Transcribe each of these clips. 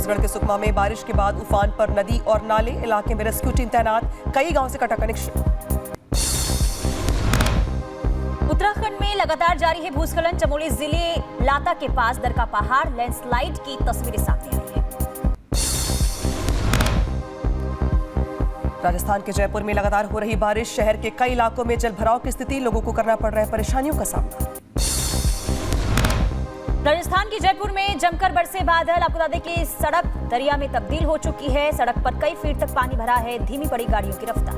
छत्तीसगढ़ के सुकमा में बारिश के बाद उफान पर नदी और नाले, इलाके में रेस्क्यू टीम तैनात, कई गांव से कटा कनेक्शन। उत्तराखंड में लगातार जारी है भूस्खलन। चमोली जिले लाता के पास दरका पहाड़ लैंडस्लाइड की तस्वीरें सामने आई है। राजस्थान के जयपुर में लगातार हो रही बारिश, शहर के कई इलाकों में जलभराव की स्थिति, लोगों को करना पड़ रहा है परेशानियों का सामना। राजस्थान के जयपुर में जमकर बरसे बादल। आपको बता दें कि सड़क दरिया में तब्दील हो चुकी है। सड़क पर कई फीट तक पानी भरा है, धीमी पड़ी गाड़ियों की रफ्तार।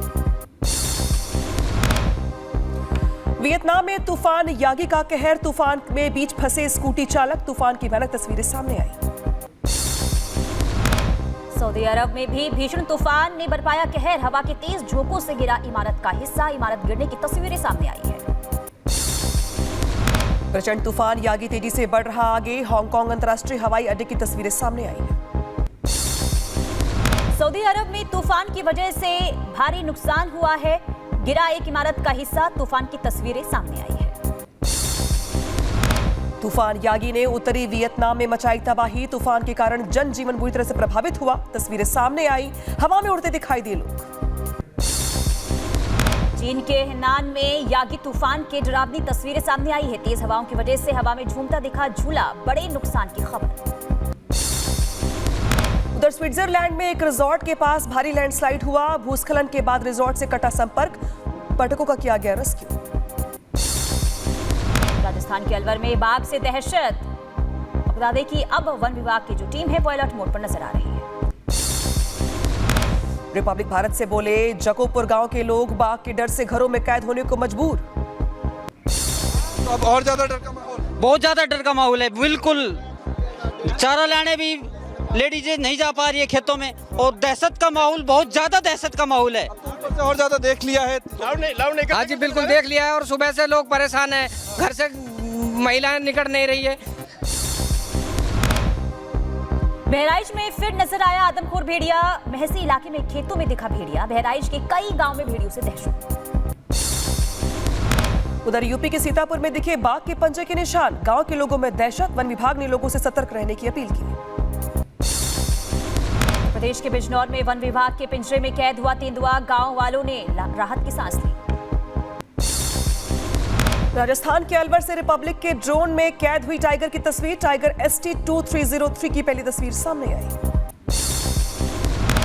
वियतनाम में तूफान यागी का कहर, तूफान में बीच फंसे स्कूटी चालक, तूफान की भयानक तस्वीरें सामने आई। सऊदी अरब में भी भीषण तूफान ने बरपाया कहर, हवा के तेज झोंकों से गिरा इमारत का हिस्सा, इमारत गिरने की तस्वीरें सामने आई है। प्रचंड तूफान यागी तेजी से बढ़ रहा आगे, हांगकांग अंतर्राष्ट्रीय हवाई अड्डे की तस्वीरें सामने आई हैं। सऊदी अरब में तूफान की वजह से भारी नुकसान हुआ है, गिरा एक इमारत का हिस्सा, तूफान की तस्वीरें सामने आई है। तूफान यागी ने उत्तरी वियतनाम में मचाई तबाही, तूफान के कारण जनजीवन बुरी तरह से प्रभावित हुआ, तस्वीरें सामने आई, हवा में उड़ते दिखाई दिए लोग। चीन के हेनान में यागी तूफान के डरावनी तस्वीरें सामने आई है। तेज हवाओं की वजह से हवा में झूमता दिखा झूला, बड़े नुकसान की खबर। उधर स्विट्जरलैंड में एक रिजॉर्ट के पास भारी लैंडस्लाइड हुआ, भूस्खलन के बाद रिजॉर्ट से कटा संपर्क, पर्यटकों का किया गया रेस्क्यू। राजस्थान के अलवर में बाघ से दहशत। बता दें कि अब वन विभाग की जो टीम है वो अलर्ट मोड पर नजर आ रही है। रिपब्लिक भारत से बोले जकोपुर गांव के लोग, बाघ के डर से घरों में कैद होने को मजबूर। अब और ज्यादा डर का माहौल, बहुत ज्यादा डर का माहौल है। बिल्कुल चारा लाने भी लेडीजें नहीं जा पा रही है खेतों में, और दहशत का माहौल, बहुत ज्यादा दहशत का माहौल है। ऊपर से और ज्यादा देख लिया है। हाँ जी बिल्कुल देख लिया है, और सुबह से लोग परेशान हैं, घर से महिलाएं निकल नहीं रही है। बहराइच में फिर नजर आया आदमखोर भेड़िया। महसी इलाके में खेतों में दिखा भेड़िया, बहराइच के कई गांव में भेड़ियों से दहशत। उधर यूपी के सीतापुर में दिखे बाघ के पंजे के निशान, गांव के लोगों में दहशत, वन विभाग ने लोगों से सतर्क रहने की अपील की। प्रदेश के बिजनौर में वन विभाग के पिंजरे में कैद हुआ तेंदुआ, गांव वालों ने राहत की सांस ली। राजस्थान के अलवर से रिपब्लिक के ड्रोन में कैद हुई टाइगर की तस्वीर, टाइगर ST2303 की पहली तस्वीर सामने आई।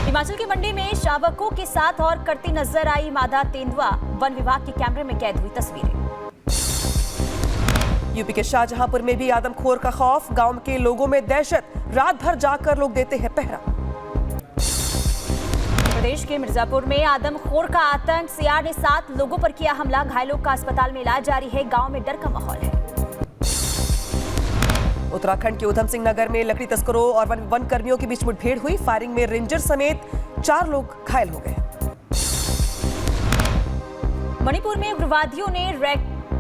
हिमाचल की मंडी में शावकों के साथ और करती नजर आई मादा तेंदुआ, वन विभाग के कैमरे में कैद हुई तस्वीरें। यूपी के शाहजहांपुर में भी आदमखोर का खौफ, गांव के लोगों में दहशत, रात भर जाकर लोग देते हैं पहरा। प्रदेश के मिर्जापुर में आदमखोर का आतंक, सीआर ने 7 लोगों पर किया हमला, घायलों का अस्पताल में इलाज जारी है, गांव में डर का माहौल है। उत्तराखंड के उधम सिंह नगर में लकड़ी तस्करों और वन कर्मियों के बीच मुठभेड़ हुई, फायरिंग में रेंजर समेत 4 लोग घायल हो गए। मणिपुर में उग्रवादियों ने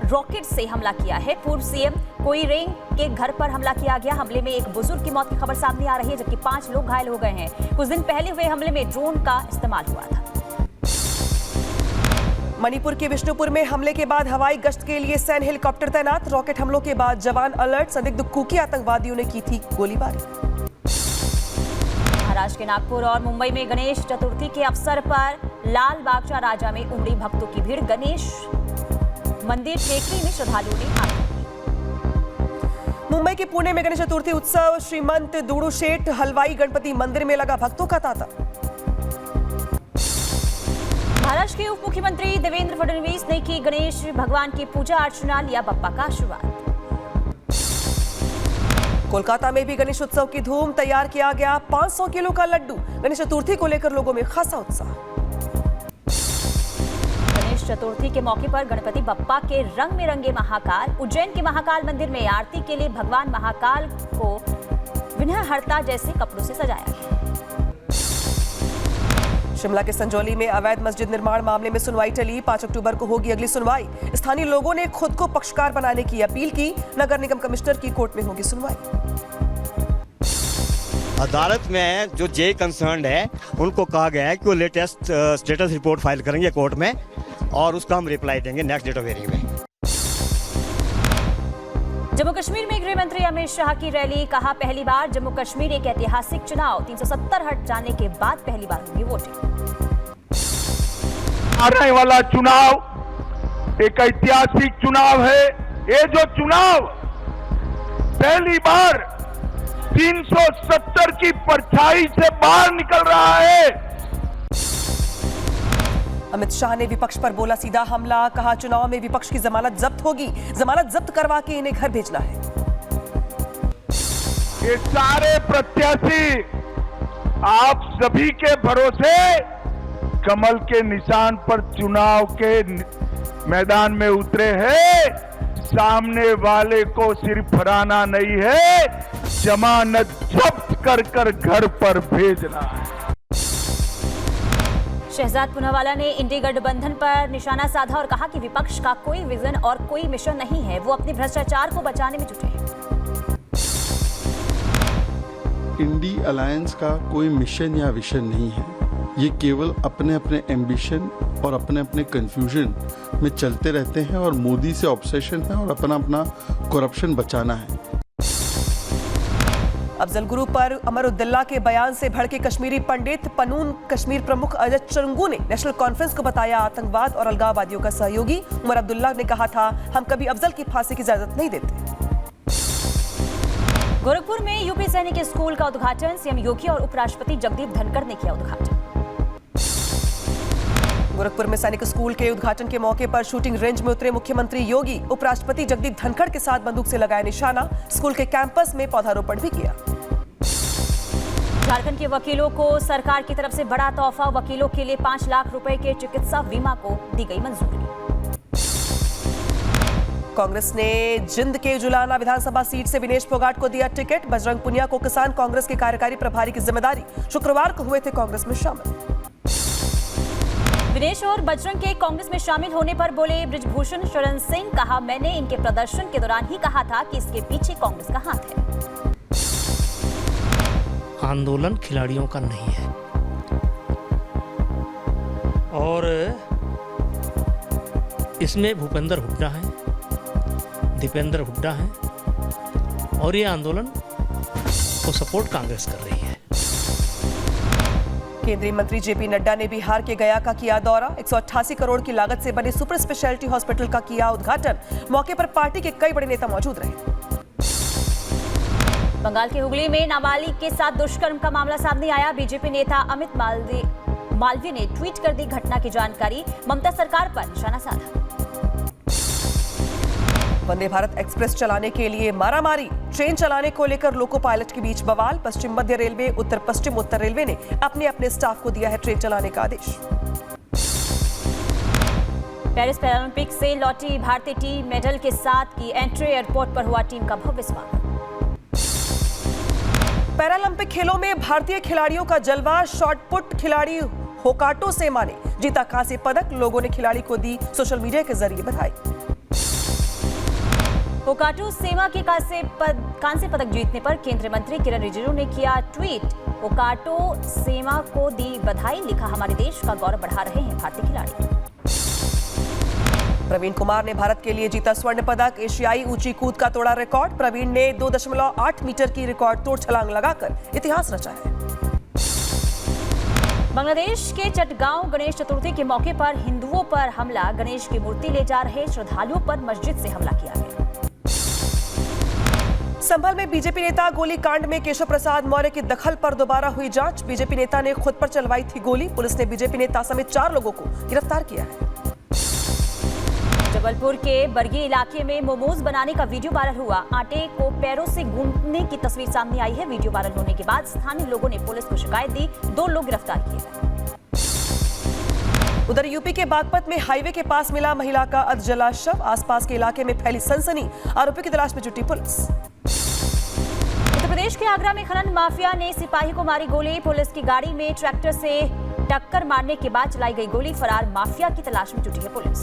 रॉकेट से हमला किया है, पूर्व सीएम कोईरेंग के घर पर हमला किया गया। हमले में एक बुजुर्ग की मौत की खबर सामने आ रही है, जबकि 5 लोग घायल हो गए हैं। कुछ दिन पहले हुए हमले में ड्रोन का इस्तेमाल हुआ था। मणिपुर के विष्णुपुर में हमले के बाद हवाई गश्त के लिए सैन्य हेलीकॉप्टर तैनात, रॉकेट हमलों के बाद जवान अलर्ट, संदिग्ध कुकी आतंकवादियों ने की थी गोलीबारी। महाराष्ट्र के नागपुर और मुंबई में गणेश चतुर्थी के अवसर पर लाल बागचा राजा में उमड़ी भक्तों की भीड़, गणेश मंदिर टेकरी में श्रद्धालुओं ने आरती की। मुंबई के पुणे में गणेश चतुर्थी उत्सव, श्रीमंत दुड़ू शेठ हलवाई गणपति मंदिर में लगा भक्तों का तांता। महाराष्ट्र के उप मुख्यमंत्री देवेंद्र फडणवीस ने की गणेश भगवान की पूजा अर्चना, लिया बप्पा का आशीर्वाद। कोलकाता में भी गणेश उत्सव की धूम, तैयार किया गया 500 किलो का लड्डू, गणेश चतुर्थी को लेकर लोगों में खासा उत्साह। गणेश चतुर्थी के मौके पर गणपति बप्पा के रंग में रंगे महाकाल, उज्जैन के महाकाल मंदिर में आरती के लिए भगवान महाकाल को विघ्नहर्ता जैसे कपड़ों से सजाया गया। शिमला के संजौली में अवैध मस्जिद निर्माण मामले में सुनवाई टली, 5 अक्टूबर को होगी अगली सुनवाई। स्थानीय लोगों ने खुद को पक्षकार बनाने की अपील की, नगर निगम कमिश्नर की कोर्ट में होगी सुनवाई। अदालत में जो जे कंसर्न्ड है उनको कहा गया है कि वो लेटेस्ट स्टेटस रिपोर्ट फाइल करेंगे कोर्ट में, और उसका हम रिप्लाई देंगे नेक्स्ट डेट ऑफ हियरिंग में। जम्मू कश्मीर में गृह मंत्री अमित शाह की रैली, कहा पहली बार जम्मू कश्मीर एक ऐतिहासिक चुनाव, 370 हट जाने के बाद पहली बार होगी वोटिंग। आने वाला चुनाव एक ऐतिहासिक चुनाव है। ये जो चुनाव पहली बार 370 की परछाई से बाहर निकल रहा है। अमित शाह ने विपक्ष पर बोला सीधा हमला, कहा चुनाव में विपक्ष की जमानत जब्त होगी, जमानत जब्त करवा के इन्हें घर भेजना है। ये सारे प्रत्याशी आप सभी के भरोसे कमल के निशान पर चुनाव के मैदान में उतरे हैं। सामने वाले को सिर्फ हराना नहीं है, जमानत जब्त कर कर घर पर भेजना है। शहजाद पूनावाला ने इंडी गठबंधन पर निशाना साधा और कहा कि विपक्ष का कोई विजन और कोई मिशन नहीं है, वो अपने भ्रष्टाचार को बचाने में जुटे हैं। इंडी अलायंस का कोई मिशन या विजन नहीं है, ये केवल अपने अपने एम्बिशन और अपने अपने कंफ्यूजन में चलते रहते हैं और मोदी से ऑब्सेशन है और अपना अपना करप्शन बचाना है। अफजल गुरु पर अमरुद्दुल्ला के बयान से भड़के कश्मीरी पंडित, पनून कश्मीर प्रमुख अजय चरंगू ने नेशनल कॉन्फ्रेंस को बताया आतंकवाद और अलगाववादियों का सहयोगी। उमर अब्दुल्ला ने कहा था, हम कभी अफजल की फांसी की इजाजत नहीं देते। गोरखपुर में यूपी सैनिक स्कूल का उद्घाटन, सीएम योगी और उपराष्ट्रपति जगदीप धनखड़ ने किया उद्घाटन। गोरखपुर में सैनिक स्कूल के उद्घाटन के मौके पर शूटिंग रेंज में उतरे मुख्यमंत्री योगी, उपराष्ट्रपति जगदीप धनखड़ के साथ बंदूक से लगाया निशाना, स्कूल के कैंपस में पौधारोपण भी किया। झारखंड के वकीलों को सरकार की तरफ से बड़ा तोहफा, वकीलों के लिए 5 लाख रुपए के चिकित्सा बीमा को दी गई मंजूरी। कांग्रेस ने जिंद के जुलाना विधानसभा सीट से विनेश फोगाट को दिया टिकट, बजरंग पुनिया को किसान कांग्रेस के कार्यकारी प्रभारी की जिम्मेदारी, शुक्रवार को हुए थे कांग्रेस में शामिल। विनेश और बजरंग के कांग्रेस में शामिल होने पर बोले बृजभूषण शरण सिंह, कहा मैंने इनके प्रदर्शन के दौरान ही कहा था कि इसके पीछे कांग्रेस का हाथ है। आंदोलन खिलाड़ियों का नहीं है और इसमें भूपेंद्र हुड्डा है, दीपेंद्र हुड्डा है और ये आंदोलन को सपोर्ट कांग्रेस कर रही है। केंद्रीय मंत्री जेपी नड्डा ने बिहार के गया का किया दौरा, 188 करोड़ की लागत से बने सुपर स्पेशलिटी हॉस्पिटल का किया उद्घाटन, मौके पर पार्टी के कई बड़े नेता मौजूद रहे। बंगाल के हुगली में नाबालिग के साथ दुष्कर्म का मामला सामने आया, बीजेपी नेता अमित मालवीय ने ट्वीट कर दी घटना की जानकारी, ममता सरकार पर निशाना साधा। वंदे भारत एक्सप्रेस चलाने के लिए मारामारी, ट्रेन चलाने को लेकर लोको पायलट के बीच बवाल, पश्चिम मध्य रेलवे, उत्तर पश्चिम उत्तर रेलवे ने अपने अपने स्टाफ को दिया है ट्रेन चलाने का आदेश। पेरिस पैरालंपिक से लौटी भारतीय टीम मेडल के साथ की एंट्री, एयरपोर्ट पर हुआ टीम का भव्य स्वागत। पैरालंपिक खेलों में भारतीय खिलाड़ियों का जलवा, शॉटपुट खिलाड़ी होकाटो सेमा ने जीता कांस्य पदक, लोगों ने खिलाड़ी को दी सोशल मीडिया के जरिए बधाई। होकाटो सेमा के कांस्य पदक जीतने पर केंद्रीय मंत्री किरण रिजिजू ने किया ट्वीट, होकाटो सेमा को दी बधाई, लिखा हमारे देश का गौरव बढ़ा रहे हैं भारतीय खिलाड़ी। प्रवीण कुमार ने भारत के लिए जीता स्वर्ण पदक, एशियाई ऊंची कूद का तोड़ा रिकॉर्ड, प्रवीण ने 2.8 मीटर की रिकॉर्ड तोड़ छलांग लगाकर इतिहास रचा है। बांग्लादेश के चटगांव गणेश चतुर्थी के मौके पर हिंदुओं पर हमला, गणेश की मूर्ति ले जा रहे श्रद्धालुओं पर मस्जिद से हमला किया गया। संभल में बीजेपी नेता गोलीकांड में केशव प्रसाद मौर्य की दखल पर दोबारा हुई जांच, बीजेपी नेता ने खुद पर चलवाई थी गोली, पुलिस ने बीजेपी नेता समेत 4 लोगों को गिरफ्तार किया है। जबलपुर के बरगी इलाके में मोमोज बनाने का वीडियो वायरल हुआ, आटे को पैरों से गूंथने की तस्वीर सामने आई है, वीडियो वायरल होने के बाद स्थानीय लोगों ने पुलिस को शिकायत दी, 2 लोग गिरफ्तार किए गए। उधर यूपी के बागपत में हाईवे के पास मिला महिला का अधजला शव, आसपास के इलाके में फैली सनसनी, आरोपी की तलाश में जुटी पुलिस। उत्तर प्रदेश के आगरा में खनन माफिया ने सिपाही को मारी गोली, पुलिस की गाड़ी में ट्रैक्टर से टक्कर मारने के बाद चलाई गई गोली, फरार माफिया की तलाश में जुटी है पुलिस।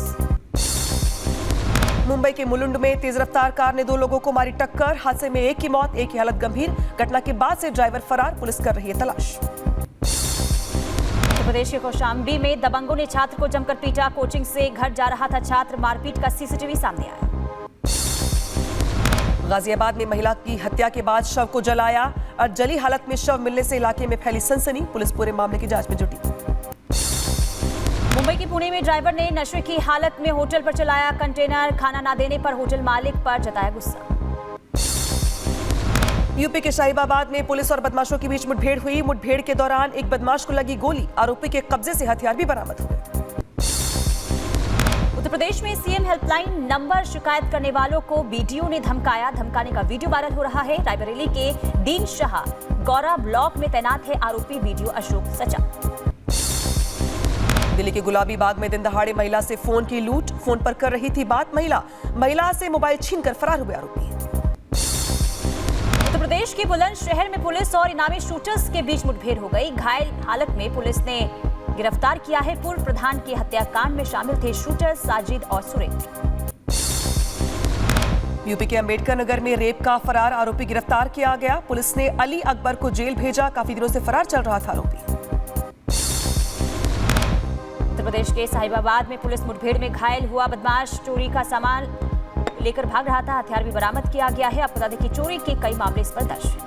मुंबई के मुलुंड में तेज रफ्तार कार ने 2 लोगों को मारी टक्कर, हादसे में एक की मौत, एक की हालत गंभीर, घटना के बाद से ड्राइवर फरार, पुलिस कर रही है तलाश। उत्तर प्रदेश के कौशाम्बी में दबंगों ने छात्र को जमकर पीटा, कोचिंग से घर जा रहा था छात्र, मारपीट का सीसीटीवी सामने आया। गाजियाबाद में महिला की हत्या के बाद शव को जलाया और जली हालत में शव मिलने से इलाके में फैली सनसनी। पुलिस पूरे मामले की जांच में जुटी। मुंबई के पुणे में ड्राइवर ने नशे की हालत में होटल पर चलाया कंटेनर। खाना ना देने पर होटल मालिक पर जताया गुस्सा। यूपी के शाहीबाबाद में पुलिस और बदमाशों के बीच मुठभेड़ हुई। मुठभेड़ के दौरान एक बदमाश को लगी गोली। आरोपी के कब्जे से हथियार भी बरामद हुए। उत्तर प्रदेश में सीएम हेल्पलाइन नंबर शिकायत करने वालों को बीडीओ ने धमकाया। धमकाने का वीडियो वायरल हो रहा है। रायबरेली के दीन शाह गौरा ब्लॉक में तैनात है आरोपी बीडीओ अशोक सचा। दिल्ली के गुलाबी बाग में दिन दहाड़े महिला से फोन की लूट। फोन पर कर रही थी बात महिला से मोबाइल छीनकर फरार हुए आरोपी। उत्तर प्रदेश के बुलंदशहर में पुलिस और इनामी शूटर्स के बीच मुठभेड़ हो गई। घायल हालत में पुलिस ने गिरफ्तार किया है। पूर्व प्रधान के हत्याकांड में शामिल थे शूटर साजिद और सुरेश। यूपी के अंबेडकर नगर में रेप का फरार आरोपी गिरफ्तार किया गया। पुलिस ने अली अकबर को जेल भेजा। काफी दिनों से फरार चल रहा था आरोपी। उत्तर प्रदेश के साहिबाबाद में पुलिस मुठभेड़ में घायल हुआ बदमाश चोरी का सामान लेकर भाग रहा था। हथियार भी बरामद किया गया है। आपको बता दें कि चोरी के कई मामले इस पर दर्ज हैं।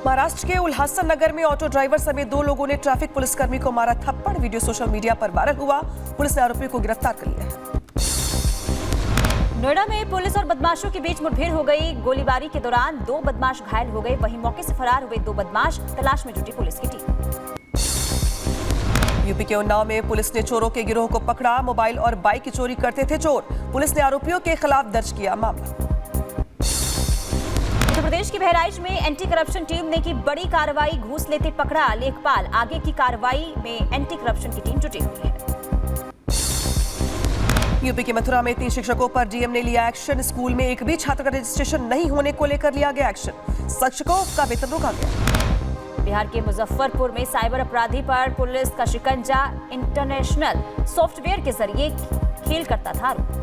महाराष्ट्र के उल्हासन नगर में ऑटो ड्राइवर समेत 2 लोगों ने ट्रैफिक पुलिसकर्मी को मारा थप्पड़। वीडियो सोशल मीडिया पर वायरल हुआ। पुलिस ने आरोपी को गिरफ्तार कर लिया है। नोएडा में पुलिस और बदमाशों के बीच मुठभेड़ हो गई। गोलीबारी के दौरान 2 बदमाश घायल हो गए। वहीं मौके से फरार हुए 2 बदमाश तलाश में जुटी पुलिस की टीम। यूपी के उन्नाव में पुलिस ने चोरों के गिरोह को पकड़ा। मोबाइल और बाइक की चोरी करते थे चोर। पुलिस ने आरोपियों के खिलाफ दर्ज किया मामला। उत्तर प्रदेश के बहराइच में एंटी करप्शन टीम ने की बड़ी कार्रवाई। घूस लेते पकड़ा लेखपाल। आगे की कार्रवाई में एंटी करप्शन की टीम जुटी हुई है। यूपी के मथुरा में 3 शिक्षकों पर डीएम ने लिया एक्शन। स्कूल में एक भी छात्र का रजिस्ट्रेशन नहीं होने को लेकर लिया गया एक्शन। शिक्षकों का वेतन रोका गया। बिहार के मुजफ्फरपुर में साइबर अपराधी पर पुलिस का शिकंजा। इंटरनेशनल सॉफ्टवेयर के जरिए खेल करता था आरोपी।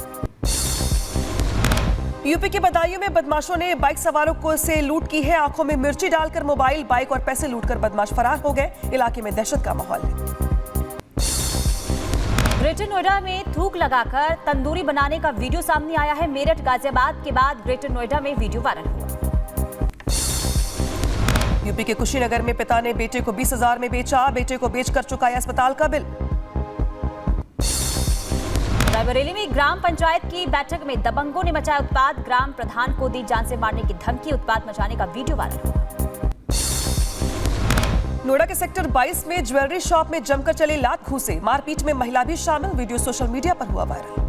यूपी के बदायूं में बदमाशों ने बाइक सवारों को से लूट की है। आंखों में मिर्ची डालकर मोबाइल, बाइक और पैसे लूटकर बदमाश फरार हो गए। इलाके में दहशत का माहौल है। ग्रेटर नोएडा में थूक लगाकर तंदूरी बनाने का वीडियो सामने आया है। मेरठ गाजियाबाद के बाद ग्रेटर नोएडा में वीडियो वायरल हुआ। यूपी के कुशीनगर में पिता ने बेटे को 20,000 में बेचा। बेटे को बेचकर चुकाया अस्पताल का बिल। रायबरेली में ग्राम पंचायत की बैठक में दबंगों ने मचाया उत्पात। ग्राम प्रधान को दी जान से मारने की धमकी। उत्पात मचाने का वीडियो वायरल हुआ। नोएडा के सेक्टर 22 में ज्वेलरी शॉप में जमकर चले लात घूंसे। मारपीट में महिला भी शामिल। वीडियो सोशल मीडिया पर हुआ वायरल।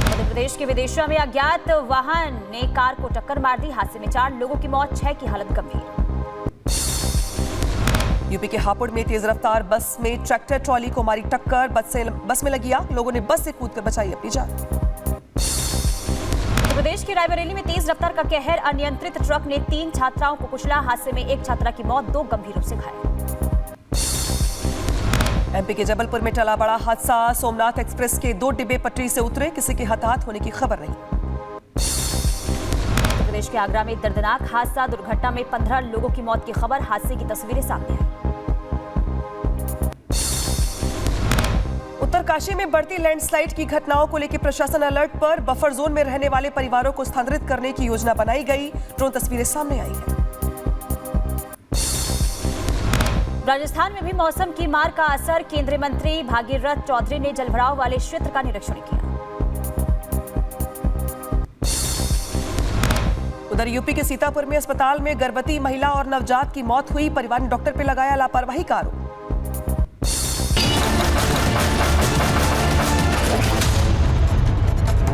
मध्य प्रदेश के विदिशा में अज्ञात वाहन ने कार को टक्कर मार दी। हादसे में 4 लोगों की मौत, 6 की हालत गंभीर। यूपी के हापुड़ में तेज रफ्तार बस में ट्रैक्टर ट्रॉली को मारी टक्कर। बस में लगी आग। लोगों ने बस से कूदकर बचाई अपनी जान। उत्तर प्रदेश के रायबरेली में तेज रफ्तार का कहर। अनियंत्रित ट्रक ने 3 छात्राओं को कुचला। हादसे में 1 छात्रा की मौत, 2 गंभीर रूप से घायल। एमपी के जबलपुर में टला बड़ा हादसा। सोमनाथ एक्सप्रेस के 2 डिब्बे पटरी से उतरे। किसी के हताहत होने की खबर नहीं। उत्तर प्रदेश के आगरा में दर्दनाक हादसा। दुर्घटना में 15 लोगों की मौत की खबर। हादसे की तस्वीरें सामने आई। उत्तरकाशी में बढ़ती लैंडस्लाइड की घटनाओं को लेकर प्रशासन अलर्ट पर। बफर जोन में रहने वाले परिवारों को स्थानांतरित करने की योजना बनाई गई। ड्रोन तस्वीरें सामने आई हैं। राजस्थान में भी मौसम की मार का असर। केंद्रीय मंत्री भागीरथ चौधरी ने जलभराव वाले क्षेत्र का निरीक्षण किया। उधर यूपी के सीतापुर में अस्पताल में गर्भवती महिला और नवजात की मौत हुई। परिवार ने डॉक्टर पर लगाया लापरवाही का आरोप।